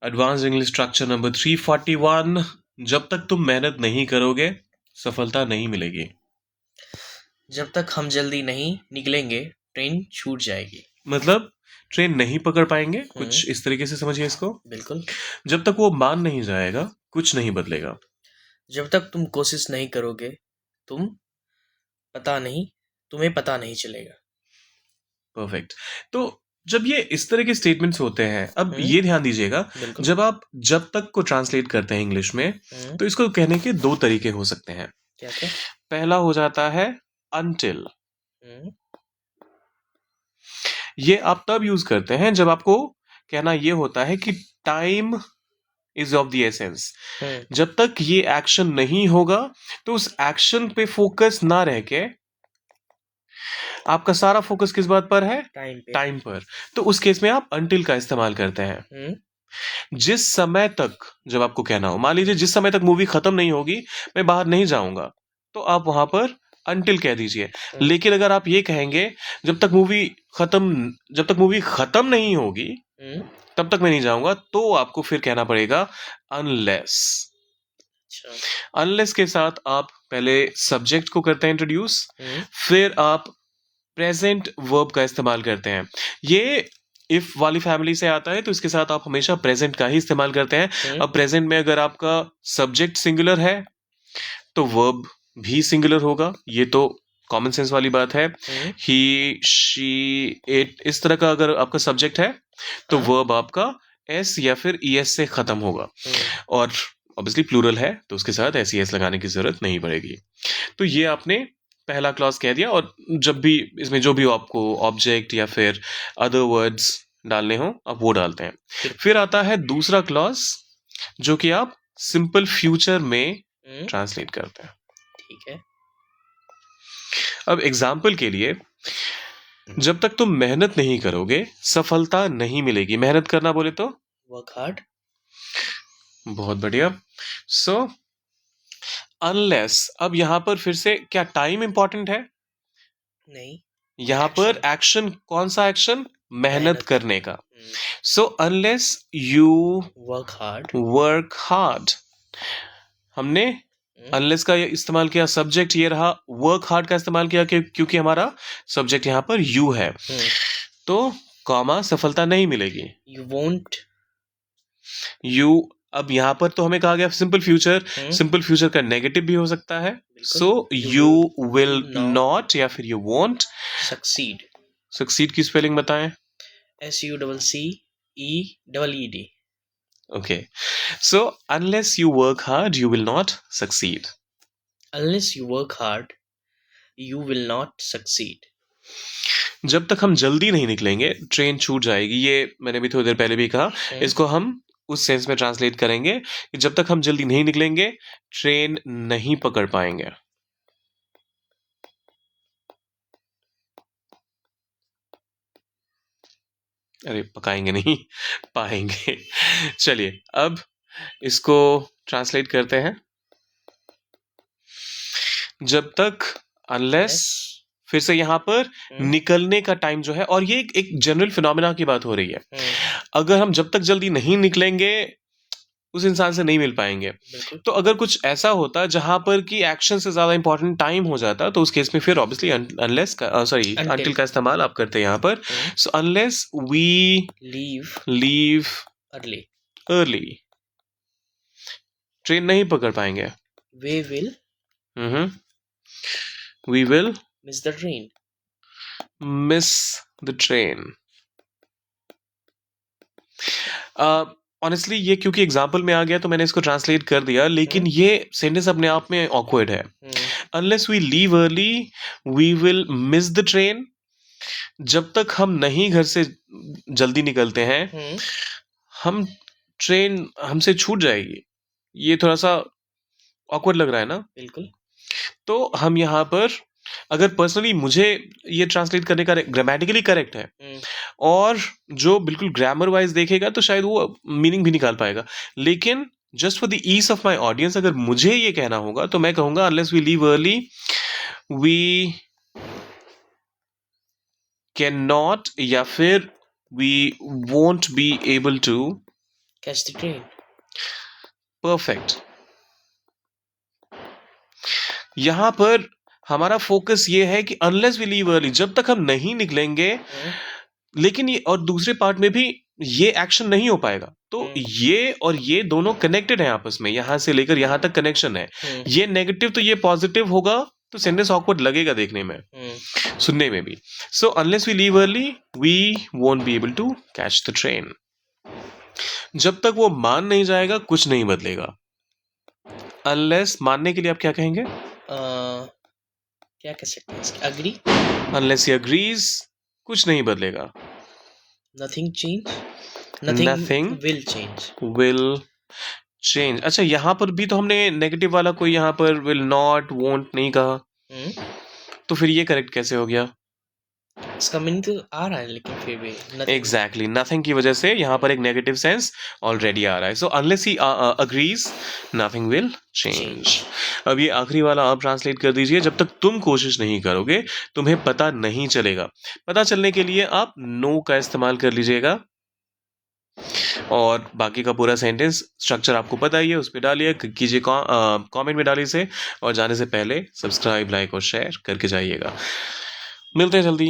Advance English structure number 341। जब तक तुम मेहनत नहीं करोगे सफलता नहीं मिलेगी। जब तक हम जल्दी नहीं निकलेंगे ट्रेन छूट जाएगी। मतलब ट्रेन नहीं पकड़ पाएंगे, कुछ इस तरीके से समझिए इसको। बिल्कुल। जब तक वो मान नहीं जाएगा कुछ नहीं बदलेगा। जब तक तुम कोशिश नहीं करोगे तुम तुम्हें पता नहीं चलेगा। परफेक्ट। तो जब ये इस तरह के स्टेटमेंट्स होते हैं, अब ये ध्यान दीजिएगा, बिल्कुल। जब आप जब तक को ट्रांसलेट करते हैं इंग्लिश में तो इसको कहने के दो तरीके हो सकते हैं। क्या क्या? पहला हो जाता है until। ये आप तब यूज करते हैं जब आपको कहना ये होता है कि time is of the essence. जब तक ये एक्शन नहीं होगा तो उस एक्शन पे फोकस ना रह के आपका सारा फोकस किस बात पर है? टाइम पर। तो उस केस में आप until का इस्तेमाल करते हैं। जिस समय तक, जब आपको कहना हो, मान लीजिए जिस समय तक मूवी खत्म नहीं होगी मैं बाहर नहीं जाऊंगा, तो आप वहां पर until कह दीजिए। लेकिन अगर आप ये कहेंगे जब तक मूवी खत्म नहीं होगी तब तक मैं नहीं जाऊंगा, तो आपको फिर कहना पड़ेगा अनलेस। अनलेस के साथ आप पहले सब्जेक्ट को करते हैं इंट्रोड्यूस, फिर आप प्रेजेंट वर्ब का इस्तेमाल करते हैं। ये इफ वाली फैमिली से आता है तो इसके साथ आप हमेशा प्रेजेंट का ही इस्तेमाल करते हैं। अब प्रेजेंट में अगर आपका सब्जेक्ट सिंगुलर है तो वर्ब भी सिंगुलर होगा, ये तो कॉमन सेंस वाली बात है। ही, शी, इट, इस तरह का अगर आपका सब्जेक्ट है तो वर्ब आपका एस या फिर ईएस से खत्म होगा। और ऑब्वियसली प्लूरल है तो उसके साथ एस ईएस लगाने की जरूरत नहीं पड़ेगी। तो ये आपने पहला क्लॉज कह दिया। और जब भी इसमें जो भी आपको ऑब्जेक्ट या फिर अदर वर्ड्स डालने हो आप वो डालते हैं। फिर आता है दूसरा क्लॉज जो कि आप सिंपल फ्यूचर में ट्रांसलेट करते हैं। ठीक है। अब एग्जाम्पल के लिए, जब तक तुम मेहनत नहीं करोगे सफलता नहीं मिलेगी। मेहनत करना बोले तो वर्क हार्ड। बहुत बढ़िया। सो अनलेस, अब यहां पर फिर से क्या टाइम इंपॉर्टेंट है? नहीं, यहां पर एक्शन, कौन सा एक्शन? मेहनत करने का। So unless you work hard. हमने अनलेस का इस्तेमाल किया, सब्जेक्ट ये रहा, वर्क हार्ड का इस्तेमाल किया क्योंकि हमारा सब्जेक्ट यहां पर यू है। तो कॉमा सफलता नहीं मिलेगी। You won't. यू, अब यहां पर तो हमें कहा गया सिंपल फ्यूचर, सिंपल फ्यूचर का नेगेटिव भी हो सकता है। सो यू विल नॉट या फिर यू वोंट सक्सीड। सक्सीड की स्पेलिंग बताएं। SUCCEED। Okay. So unless you work hard, you will not succeed. Unless you work hard, you will not succeed. जब तक हम जल्दी नहीं निकलेंगे ट्रेन छूट जाएगी। ये मैंने भी थोड़ी देर पहले भी कहा। इसको हम उस सेंस में ट्रांसलेट करेंगे कि जब तक हम जल्दी नहीं निकलेंगे ट्रेन नहीं पकड़ पाएंगे। अरे पकाएंगे नहीं, पाएंगे। चलिए अब इसको ट्रांसलेट करते हैं। जब तक, अनलेस, फिर से यहां पर निकलने का टाइम जो है, और ये एक जनरल फिनोमेना की बात हो रही है। अगर हम जब तक जल्दी नहीं निकलेंगे उस इंसान से नहीं मिल पाएंगे। तो अगर कुछ ऐसा होता जहां पर कि एक्शन से ज्यादा इंपॉर्टेंट टाइम हो जाता तो उस केस में फिर ऑब्वियसली अनलेस का until का इस्तेमाल आप करते हैं यहां पर। So unless we leave early train नहीं पकड़ पाएंगे। We will miss the train. Honestly ये क्योंकि एग्जाम्पल में आ गया तो मैंने इसको ट्रांसलेट कर दिया, लेकिन ये सेंटेंस अपने आप में ऑकवर्ड है। Unless we leave early we will miss the train. जब तक हम नहीं घर से जल्दी निकलते हैं हम ट्रेन हमसे छूट जाएगी। ये थोड़ा सा ऑकवर्ड लग रहा है ना? बिल्कुल। तो हम यहाँ पर, अगर पर्सनली मुझे ये ट्रांसलेट करने का ग्रामेटिकली करेक्ट है और जो बिल्कुल ग्रामर वाइज देखेगा तो शायद वो मीनिंग भी निकाल पाएगा, लेकिन just for the ease of my audience अगर मुझे ये कहना होगा तो मैं कहूंगा unless we leave early we can not या फिर we won't be able to catch the train. Perfect. यहां पर हमारा फोकस ये है कि अनलेस वी लीव अर्ली, जब तक हम नहीं निकलेंगे, लेकिन ये और दूसरे पार्ट में भी ये एक्शन नहीं हो पाएगा, तो ये और ये दोनों कनेक्टेड है आपस में, यहां से लेकर यहां तक कनेक्शन है। ये नेगेटिव तो ये पॉजिटिव होगा, तो सेंटेंस ऑकवर्ड लगेगा देखने में, सुनने में भी। So unless we leave early we won't be able to catch the train. जब तक वो मान नहीं जाएगा कुछ नहीं बदलेगा। अनलेस मानने के लिए आप क्या कहेंगे? क्या कह सकते हैं? अग्री। अनलेस ही अग्रीज कुछ नहीं बदलेगा। Nothing change. Nothing will change. will change। अच्छा, यहाँ पर भी तो हमने नेगेटिव वाला कोई यहाँ पर will not won't नहीं कहा, तो फिर ये करेक्ट कैसे हो गया? इसका मीनिंग तो आ रहा है, लेकिन फिर भी एग्जैक्टली नथिंग की वजह से यहाँ पर एक नेगेटिव सेंस ऑलरेडी आ रहा है। So unless he agrees nothing will change. अब ये आखिरी वाला आप ट्रांसलेट कर दीजिए। जब तक तुम कोशिश नहीं करोगे तुम्हें पता नहीं चलेगा। पता चलने के लिए आप नो का इस्तेमाल कर लीजिएगा, और बाकी का पूरा सेंटेंस स्ट्रक्चर आपको पता ही है, उस पर डालिए, कीजिए, कमेंट में डालिए इसे, और जाने से पहले सब्सक्राइब, लाइक और शेयर करके जाइएगा। मिलते हैं जल्दी।